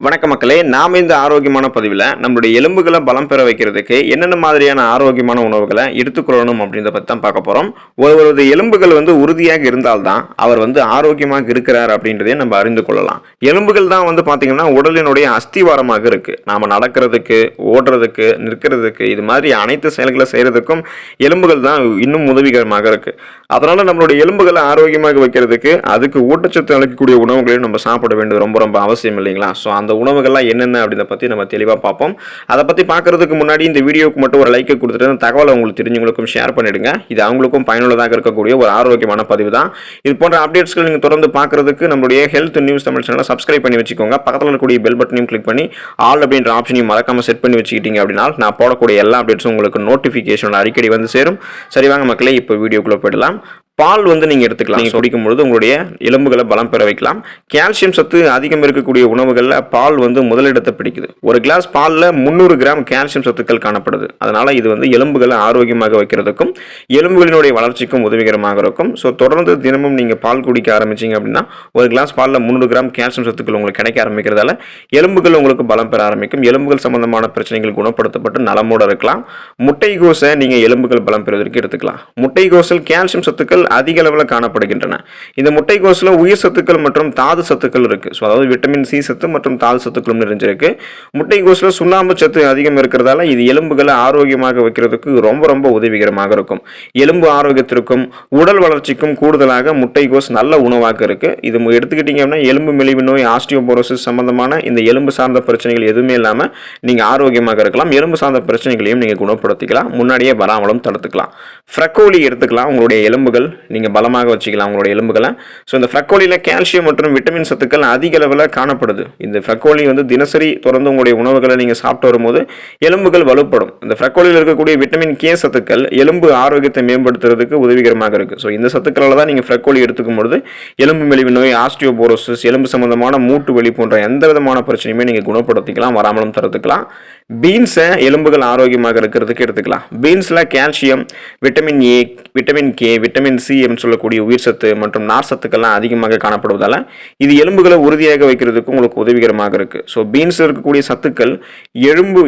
வணக்க மக்களே, நாம இந்த ஆரோக்கியமான பதிவில் நம்மளுடைய எலும்புகளை பலம் பெற வைக்கிறதுக்கு என்னென்ன மாதிரியான ஆரோக்கியமான உணவுகளை எடுத்துக்கொள்ளணும் அப்படின்றத பற்றி தான் பார்க்க போகிறோம். ஒருவரது எலும்புகள் உறுதியாக இருந்தால்தான் அவர் ஆரோக்கியமாக இருக்கிறார் அப்படின்றதையும் நம்ம அறிந்து கொள்ளலாம். எலும்புகள் தான் பார்த்தீங்கன்னா உடலினுடைய அஸ்திவாரமாக இருக்குது. நாம் நடக்கிறதுக்கு, ஓடுறதுக்கு, நிற்கிறதுக்கு, இது மாதிரி அனைத்து செயல்களை செய்கிறதுக்கும் எலும்புகள் தான் இன்னும் உதவிகரமாக இருக்குது. அதனால் நம்மளுடைய எலும்புகளை ஆரோக்கியமாக வைக்கிறதுக்கு அதுக்கு ஊட்டச்சத்து அளிக்கக்கூடிய உணவுகளையும் நம்ம சாப்பிட வேண்டியது ரொம்ப ரொம்ப அவசியம் இல்லைங்களா? ஸோ அந்த உணவுகள்லாம் என்னென்ன அப்படின்றத பற்றி நம்ம தெளிவாக பார்ப்போம். அதை பற்றி பார்க்கறதுக்கு முன்னாடி இந்த வீடியோவுக்கு மட்டும் ஒரு லைக்கை கொடுத்துட்டு தகவலை உங்களுக்கு தெரிஞ்சவங்களுக்கும் ஷேர் பண்ணிடுங்க. இது அவங்களுக்கும் பயனுள்ளதாக இருக்கக்கூடிய ஒரு ஆரோக்கியமான பதிவு தான். இது போன்ற அப்டேட்ஸ்கள் நீங்கள் தொடர்ந்து பார்க்கறதுக்கு நம்மளுடைய ஹெல்த் நியூஸ் தமிழ் சேனலை சப்ஸ்கிரைப் பண்ணி வச்சுக்கோங்க. பக்கத்தில் இருக்கக்கூடிய பெல் பட்டனையும் கிளிக் பண்ணி ஆல் அப்படின்ற ஆப்ஷனையும் மறக்காமல் செட் பண்ணி வச்சுக்கிட்டீங்க அப்படின்னா நான் போடக்கூடிய எல்லா அப்டேட்ஸும் உங்களுக்கு நோட்டிஃபிகேஷன் அடிக்கடி சேரும். சரி வாங்க மக்களே, இப்போ வீடியோக்குள்ளே போயிடலாம். பால் நீங்கள் எடுத்துக்கலாம். நீங்கள் குடிக்கும் பொழுது உங்களுடைய எலும்புகளை பலம் பெற வைக்கலாம். கால்சியம் சத்து அதிகம் இருக்கக்கூடிய உணவுகளில் பால் முதலிடத்தை பிடிக்குது. ஒரு கிளாஸ் பாலில் 300 கிராம் கால்சியம் சத்துக்கள் காணப்படுது. அதனால் இது எலும்புகளை ஆரோக்கியமாக வைக்கிறதுக்கும் எலும்புகளினுடைய வளர்ச்சிக்கும் உதவிகரமாக இருக்கும். ஸோ தொடர்ந்து தினமும் நீங்கள் பால் குடிக்க ஆரம்பிச்சிங்க அப்படின்னா ஒரு கிளாஸ் பாலில் 300 கிராம் கால்சியம் சத்துக்கள் உங்களுக்கு கிடைக்க ஆரம்பிக்கிறதால எலும்புகள் உங்களுக்கு பலம் பெற ஆரம்பிக்கும். எலும்புகள் சம்பந்தமான பிரச்சனைகள் குணப்படுத்தப்பட்டு நலமோடு இருக்கலாம். முட்டைகோஸை நீங்கள் எலும்புகள் பலம் பெறுவதற்கு எடுத்துக்கலாம். முட்டைகோஸில் கால்சியம் சத்துக்கள் அதிக அளவில் காணப்படுகின்றன. இந்த முட்டைகோஸ்ல உயிர் சத்துக்கள் மற்றும் தாது சத்துக்கள் இருக்கு. அதாவது விட்டமின் சி சத்து மற்றும் தாது சத்துக்களும் நிறைஞ்சிருக்கு. முட்டைகோஸ்ல சுண்ணாம்பு சத்து அதிகம் இருக்கிறதால இது எலும்புகளை ஆரோக்கியமாக வைக்கிறதுக்கு ரொம்ப ரொம்ப உதவிகரமாக இருக்கும். எலும்பு ஆரோக்கியத்திற்கும் உடல் வளர்ச்சிக்கும் கூடுதலாக முட்டைகோஸ் நல்ல உணவாக இருக்கு. இது எடுத்துக்கிட்டீங்கன்னா எலும்பு மெலிவு நோய், ஆஸ்டியோபோரோசிஸ் சம்பந்தமான இந்த எலும்பு சார்ந்த பிரச்சனைகள் எதுவுமே இல்லாம நீங்க ஆரோக்கியமாக இருக்கலாம். எலும்பு சார்ந்த பிரச்சனைகளையும் நீங்க குணப்படுத்திக்கலாம். முன்னாடியே வராமலும் தடுத்துக்கலாம். ஃப்ரக்கோலி எடுத்துக்கலாம். உங்களுடைய எலும்புகள் நீங்க பலமாக வச்சுக்கலாம் உங்களுடைய எலும்புகளை. ஸோ இந்த ஃப்ரக்கோலியில் கால்சியம் மற்றும் விட்டமின் சத்துக்கள் அதிக அளவில் காணப்படுது. இந்த ஃப்ரக்கோலி தினசரி தொடர்ந்து உங்களுடைய உணவுகளை நீங்கள் சாப்பிட்டு வரும்போது எலும்புகள் வலுப்படும். இந்த ஃப்ரக்கோலியில் இருக்கக்கூடிய விட்டமின் கே சத்துக்கள் எலும்பு ஆரோக்கியத்தை மேம்படுத்துறதுக்கு உதவிகரமாக இருக்கு. ஸோ இந்த சத்துக்களால் தான் நீங்கள் ஃப்ரக்கோலி எடுத்துக்கும் பொழுது எலும்பு மெலிவு நோய், ஆஸ்டியோபோரோசிஸ், எலும்பு சம்பந்தமான மூட்டு வலி போன்ற எந்த விதமான பிரச்சனையுமே நீங்கள் குணப்படுத்திக்கலாம், வராமலும் தடுத்துக்கலாம். பீன்ஸை எலும்புகள் ஆரோக்கியமாக இருக்கிறதுக்கு எடுத்துக்கலாம். பீன்ஸில் calcium, vitamin A, vitamin K, vitamin C சொல்லக்கூடிய உயிர் சத்து மற்றும் நார் சத்துக்கள்லாம் அதிகமாக காணப்படுவதால் இது எலும்புகளை உறுதியாக வைக்கிறதுக்கு உங்களுக்கு உதவிகரமாக இருக்கு. ஸோ பீன்ஸ் இருக்கக்கூடிய சத்துக்கள்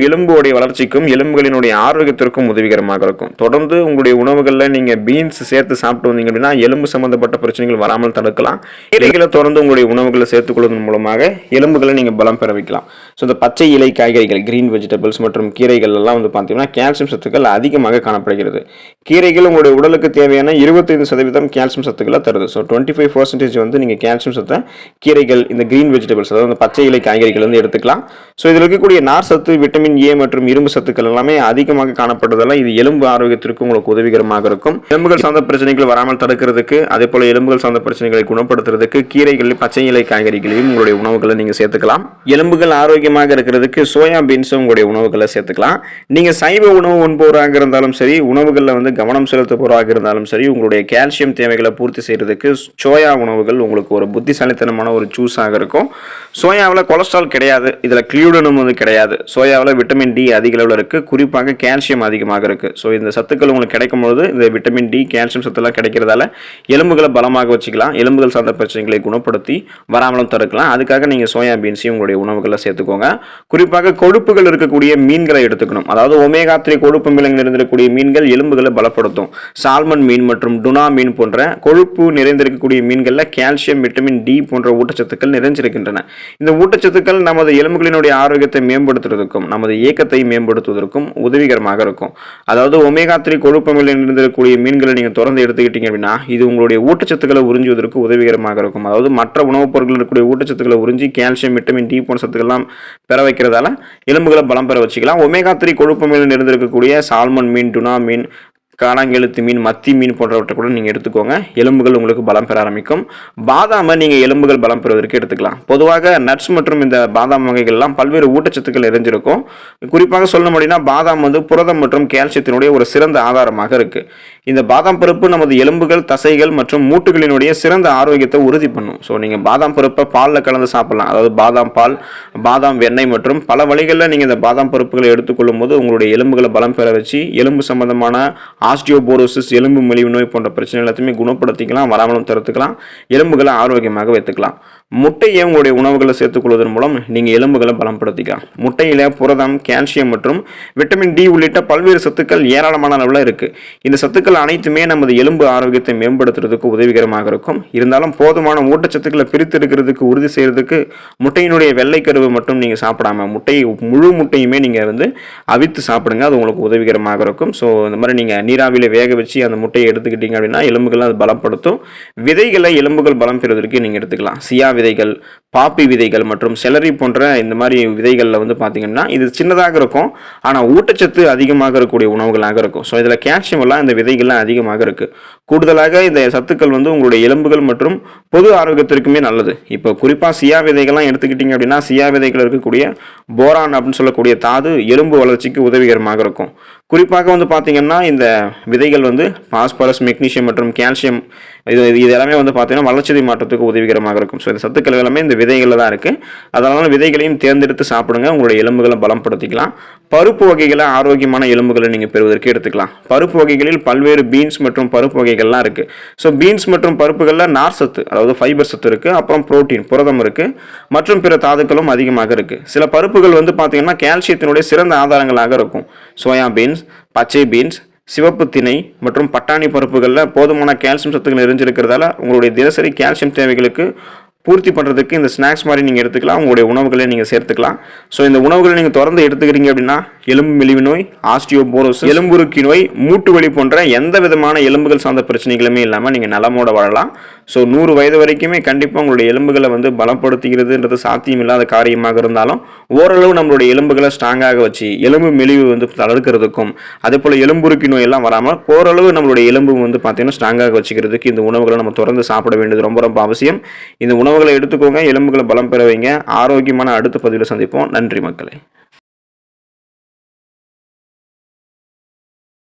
எலும்புடைய வளர்ச்சிக்கும் எலும்புகளினுடைய ஆரோக்கியத்திற்கும் உதவிகரமாக இருக்கும். தொடர்ந்து உங்களுடைய உணவுகளில் நீங்கள் பீன்ஸ் சேர்த்து சாப்பிட்டு வந்தீங்க அப்படின்னா எலும்பு சம்பந்தப்பட்ட பிரச்சனைகள் வராமல் தடுக்கலாம். கீரைகளை தொடர்ந்து உங்களுடைய உணவுகளை சேர்த்துக் கொள்வதன் மூலமாக எலும்புகளை நீங்கள் பலம் பெற வைக்கலாம். ஸோ இந்த பச்சை இலை காய்கறிகள், கிரீன் வெஜிடபிள்ஸ் மற்றும் கீரைகள் எல்லாம் பார்த்தீங்கன்னா கால்சியம் சத்துக்கள் அதிகமாக காணப்படுகிறது. கீரைகள் உங்களுடைய உடலுக்கு தேவையான 25% கால்சியம் சத்துக்களை தருது. ஸோ 25% நீங்கள் கால்சியம் சத்தை கீரைகள், இந்த கிரீன் வெஜிடபிள்ஸ், அதாவது பச்சை இலை காய்கறிகள் எடுத்துக்கலாம். ஸோ இதில் இருக்கக்கூடிய நார் சத்து, விட்டமின் ஏ மற்றும் இரும்பு சத்துக்கள் எல்லாமே அதிகமாக காணப்படுறதால இது எலும்பு ஆரோக்கியத்திற்கு உங்களுக்கு உதவிகரமாக இருக்கும். எலும்புகள் சார்ந்த பிரச்சனைகள் வராமல் தடுக்கிறதுக்கு, அதே போல எலும்புகள் சார்ந்த பிரச்சனைகளை குணப்படுத்துறதுக்கு கீரைகள், பச்சை இலை காய்கறிகளையும் உங்களுடைய உணவுகளை நீங்கள் சேர்த்துக்கலாம். எலும்புகள் ஆரோக்கியமாக இருக்கிறதுக்கு சோயா பீன்ஸும் உங்களுடைய உணவுகளை சேர்த்துக்கலாம். நீங்கள் சைவ உணவு உண்பவராக இருந்தாலும் சரி, உணவுகளில் கவனம் செலுத்துபவராக இருந்தாலும் சரி, உங்களுடைய கால்சியம் தேவைகளை பூர்த்தி செய்யறதுக்கு சோயா உணவுகள் உங்களுக்கு ஒரு புத்திசாலித்தனமான ஒரு சூஸாக இருக்கும். சோயாவில் கொலஸ்ட்ரால் கிடையாது, இதில் கிளியூடனும் கிடையாது. சோயாவில் விட்டமின் டி அதிக அளவில் இருக்கு. குறிப்பாக கால்சியம் அதிகமாக இருக்கு. ஸோ இந்த சத்துக்கள் உங்களுக்கு கிடைக்கும் பொழுது இந்த விட்டமின் டி, கால்சியம் சத்துலாம் கிடைக்கிறதால எலும்புகளை பலமாக வச்சுக்கலாம். எலும்புகள் சார்ந்த பிரச்சனைகளை குணப்படுத்தி வராமலும் தடுக்கலாம். அதுக்காக நீங்கள் சோயா பீன்ஸையும் உங்களுடைய உணவுகளை சேர்த்துக்கோங்க. குறிப்பாக கொழுப்புகள் இருக்கக்கூடிய மீன்களை எடுத்துக்கணும். அதாவது ஒமேகா 3 கொழுப்பு அமிலங்கள் நிறைந்திருக்கக்கூடிய மீன்கள் எலும்புகளை பலப்படுத்தும். சால்மன் மீன் மற்றும் டுனா மீன் போன்ற கொழுப்பு நிறைந்திருக்கக்கூடிய மீன்களில் கால்சியம், விட்டமின் டி போன்ற ஊட்டச்சத்துக்கள் நிறைஞ்சிருக்கின்றன. இந்த ஊட்டச்சத்துக்கள் நமது எலும்புகளினுடைய ஆரோக்கியத்தை மேம்படுத்துவதற்கும் நமது இயக்கத்தை மேம்படுத்துவதற்கும் உதவிகரமாக இருக்கும். அதாவது ஒமேகா 3 கொழுப்பு அமிலம் நிறைந்திருக்கக்கூடிய மீன்களை நீங்கள் தொடர்ந்து எடுத்துக்கிட்டீங்க அப்படின்னா இது உங்களுடைய ஊட்டச்சத்துக்களை உறிஞ்சுவதற்கு உதவிகரமாக இருக்கும். அதாவது மற்ற உணவுப் பொருட்கள் இருக்கக்கூடிய ஊட்டச்சத்துக்களை உறிஞ்சி கால்சியம், விட்டமின் டி போன்ற சத்துக்கள்லாம் பெற வைக்கிறதால எலும்புகளை பலம் பெற வச்சுக்கலாம். ஒமேகா 3 கொழுப்பு அமிலம் நிறைந்திருக்கக்கூடிய சால்மன் மீன், டுனா மீன், காணாங்கெழுத்து மீன், மத்தி மீன் போன்றவற்றை கூட நீங்கள் எடுத்துக்கோங்க. எலும்புகள் உங்களுக்கு பலம் பெற ஆரம்பிக்கும். பாதாமை நீங்கள் எலும்புகள் பலம் பெறுவதற்கு எடுத்துக்கலாம். பொதுவாக நட்ஸ் மற்றும் இந்த பாதாம் வகைகள்லாம் பல்வேறு ஊட்டச்சத்துக்கள் நிறைஞ்சிருக்கும். குறிப்பாக சொல்ல முடியும்னா பாதாம் புரதம் மற்றும் கால்சியத்தினுடைய ஒரு சிறந்த ஆதாரமாக இருக்கு. இந்த பாதாம் பருப்பு நமது எலும்புகள், தசைகள் மற்றும் மூட்டுகளினுடைய சிறந்த ஆரோக்கியத்தை உறுதி பண்ணும். ஸோ நீங்கள் பாதாம் பருப்பை பாலில் கலந்து சாப்பிடலாம். அதாவது பாதாம் பால், பாதாம் வெண்ணெய் மற்றும் பல வழிகளில் நீங்கள் இந்த பாதாம் பருப்புகளை எடுத்துக்கொள்ளும் போது உங்களுடைய எலும்புகளை பலம் பெற வச்சு எலும்பு சம்பந்தமான ஆஸ்டியோபோரோசிஸ், எலும்பு மெலிவு நோய் போன்ற பிரச்சனை எல்லாத்தையுமே குணப்படுத்திக்கலாம், வராமலும் தடுத்துக்கலாம், எலும்புகளை ஆரோக்கியமாக வைத்துக்கலாம். முட்டையை உங்களுடைய உணவுகளை சேர்த்துக்கொள்வதன் மூலம் நீங்கள் எலும்புகளை பலப்படுத்திக்கலாம். முட்டையில் புரதம், கால்சியம் மற்றும் விட்டமின் டி உள்ளிட்ட பல்வேறு சத்துக்கள் ஏராளமான அளவில் இருக்குது. இந்த சத்துக்கள் அனைத்துமே நமது எலும்பு ஆரோக்கியத்தை மேம்படுத்துறதுக்கு உதவிகரமாக இருக்கும். இருந்தாலும் போதுமான ஊட்டச்சத்துக்களை பிரித்து எடுக்கிறதுக்கு உறுதி செய்கிறதுக்கு முட்டையினுடைய வெள்ளைக்கருவு மட்டும் நீங்கள் சாப்பிடாம முழு முட்டையுமே நீங்கள் வந்து அவித்து சாப்பிடுங்க. அது உங்களுக்கு உதவிகரமாக இருக்கும். ஸோ இந்த மாதிரி நீங்கள் நீராவியில் வேக வச்சு அந்த முட்டையை எடுத்துக்கிட்டீங்க அப்படின்னா எலும்புகளை அது பலப்படுத்தும். விதைகளை எலும்புகள் பலம் பெறுவதற்கு நீங்கள் எடுத்துக்கலாம். சியா விதைகள், பாப்பி விதைகள் மற்றும் செலரி போன்ற இந்த மாதிரி விதைகளில் வந்து பார்த்தீங்கன்னா இது சின்னதாக இருக்கும், ஆனால் ஊட்டச்சத்து அதிகமாக இருக்கக்கூடிய உணவுகளாக இருக்கும். ஸோ இதில் கால்சியம் எல்லாம் இந்த விதைகள்லாம் அதிகமாக இருக்குது. கூடுதலாக இந்த சத்துக்கள் வந்து உங்களுடைய எலும்புகள் மற்றும் பொது ஆரோக்கியத்திற்குமே நல்லது. இப்போ குறிப்பாக சியா விதைகள்லாம் எடுத்துக்கிட்டிங்க அப்படின்னா சியா விதைகள் இருக்கக்கூடிய போரான் அப்படின்னு சொல்லக்கூடிய தாது எலும்பு வளர்ச்சிக்கு உதவிகரமாக இருக்கும். குறிப்பாக வந்து பார்த்தீங்கன்னா இந்த விதைகள் வந்து பாஸ்பரஸ், மெக்னீசியம் மற்றும் கால்சியம் இது எல்லாமே வந்து பார்த்தீங்கன்னா வளர்ச்சிதை மாற்றத்துக்கு உதவிகரமாக இருக்கும். ஸோ இந்த சத்துக்கள் எல்லாமே இந்த விதைகளில் தான் இருக்குது. அதனால விதைகளையும் தேர்ந்தெடுத்து சாப்பிடுங்க. உங்களுடைய எலும்புகளை பலப்படுத்திக்கலாம். பருப்பு வகைகளை ஆரோக்கியமான எலும்புகளை நீங்கள் பெறுவதற்கு எடுத்துக்கலாம். பருப்பு வகைகளில் பல்வேறு பீன்ஸ் மற்றும் பருப்பு வகைகள்லாம் இருக்குது. ஸோ பீன்ஸ் மற்றும் பருப்புகளில் நார் சத்து, அதாவது ஃபைபர் சத்து இருக்குது. அப்புறம் புரோட்டீன், புரதம் இருக்குது. மற்றும் பிற தாதுக்களும் அதிகமாக இருக்குது. சில பருப்புகள் வந்து பார்த்தீங்கன்னா கால்சியத்தினுடைய சிறந்த ஆதாரங்களாக இருக்கும். சோயா பீன்ஸ், பச்சை பீன்ஸ், சிவப்பு திணை மற்றும் பட்டாணி பருப்புகளில் போதுமான கால்சியம் சத்துக்கள் நிறைஞ்சிருக்கிறதால உங்களுடைய தினசரி கால்சியம் தேவைகளுக்கு பூர்த்தி பண்ணுறதுக்கு இந்த ஸ்நாக்ஸ் மாதிரி நீங்கள் எடுத்துக்கலாம். உங்களுடைய உணவுகளை நீங்கள் சேர்த்துக்கலாம். ஸோ இந்த உணவுகளை நீங்கள் தொடர்ந்து எடுத்துக்கிறீங்க அப்படின்னா எலும்பு மெலிவு நோய், ஆஸ்டியோபோரோசிஸ், எலும்புருக்கி நோய், மூட்டு வலி போன்ற எந்த விதமான எலும்புகள் சார்ந்த பிரச்சனைகளுமே இல்லாமல் நீங்கள் நலமோட வாழலாம். ஸோ 100 வயது வரைக்குமே கண்டிப்பாக உங்களுடைய எலும்புகளை வந்து பலப்படுத்துகிறதுன்றது சாத்தியம் இல்லாத காரியமாக இருந்தாலும் ஓரளவு நம்மளுடைய எலும்புகளை ஸ்ட்ராங்காக வச்சு எலும்பு மெலிவு வந்து தடுக்கிறதுக்கும் அதே போல் எலும்புருக்கி நோய் எல்லாம் வராமல் ஓரளவு நம்மளுடைய எலும்பு வந்து பார்த்தீங்கன்னா ஸ்ட்ராங்காக வச்சுக்கிறதுக்கு இந்த உணவுகளை நம்ம தொடர்ந்து சாப்பிட வேண்டியது ரொம்ப ரொம்ப அவசியம். இந்த உணவுகளை எடுத்துக்கோங்க, எலும்புகளை பலம் பெற வைங்க. ஆரோக்கியமான அடுத்த பதிவில் சந்திப்போம். நன்றி மக்களே.